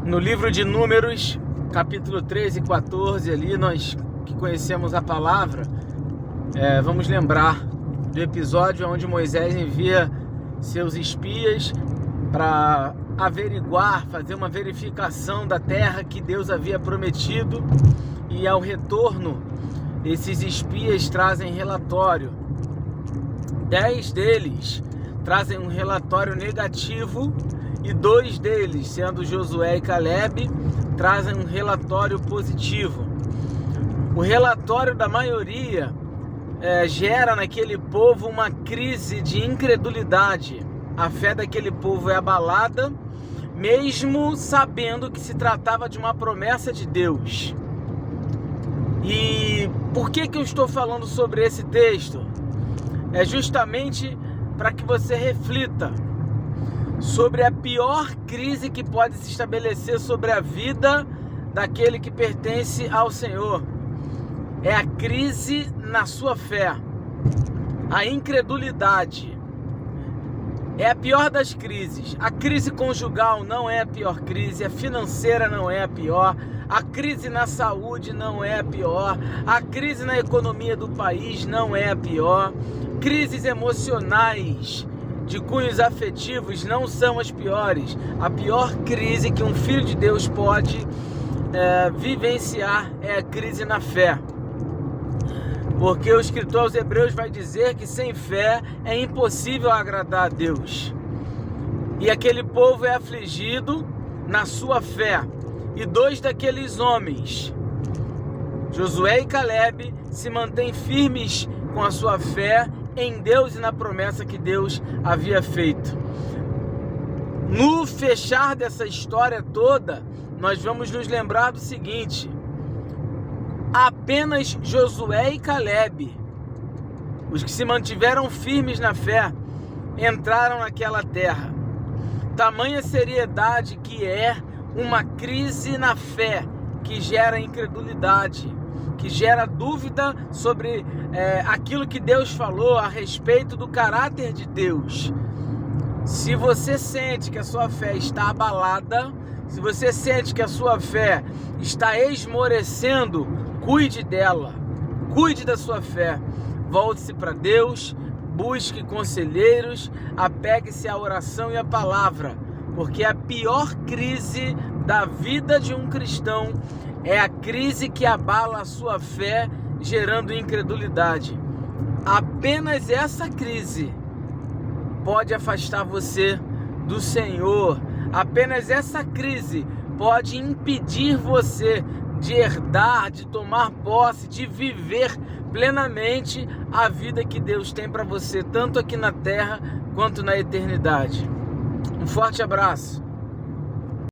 No livro de Números, capítulo 13 e 14, ali nós que conhecemos a palavra, vamos lembrar do episódio onde Moisés envia seus espias para averiguar, fazer uma verificação da terra que Deus havia prometido, e ao retorno esses espias trazem relatório. 10 deles trazem um relatório negativo e 2 deles, sendo Josué e Caleb, trazem um relatório positivo. O relatório da maioria gera naquele povo uma crise de incredulidade. A fé daquele povo é abalada, mesmo sabendo que se tratava de uma promessa de Deus. E por que eu estou falando sobre esse texto? É justamente para que você reflita sobre a pior crise que pode se estabelecer sobre a vida daquele que pertence ao Senhor. É a crise na sua fé, a incredulidade. É a pior das crises. A crise conjugal não é a pior crise, a financeira não é a pior, a crise na saúde não é a pior, a crise na economia do país não é a pior, crises emocionais de cunhos afetivos não são as piores. A pior crise que um filho de Deus pode vivenciar é a crise na fé. Porque o escritor aos Hebreus vai dizer que sem fé é impossível agradar a Deus. E aquele povo é afligido na sua fé. E 2 daqueles homens, Josué e Caleb, se mantêm firmes com a sua fé em Deus e na promessa que Deus havia feito. No fechar dessa história toda, nós vamos nos lembrar do seguinte: apenas Josué e Caleb, os que se mantiveram firmes na fé, entraram naquela terra. Tamanha seriedade que é uma crise na fé que gera incredulidade, que gera dúvida sobre aquilo que Deus falou a respeito do caráter de Deus. Se você sente que a sua fé está abalada, se você sente que a sua fé está esmorecendo, cuide dela, cuide da sua fé, volte-se para Deus, busque conselheiros, apegue-se à oração e à palavra, porque a pior crise da vida de um cristão é a crise que abala a sua fé, gerando incredulidade. Apenas essa crise pode afastar você do Senhor. Apenas essa crise pode impedir você de herdar, de tomar posse, de viver plenamente a vida que Deus tem para você, tanto aqui na terra quanto na eternidade. Um forte abraço.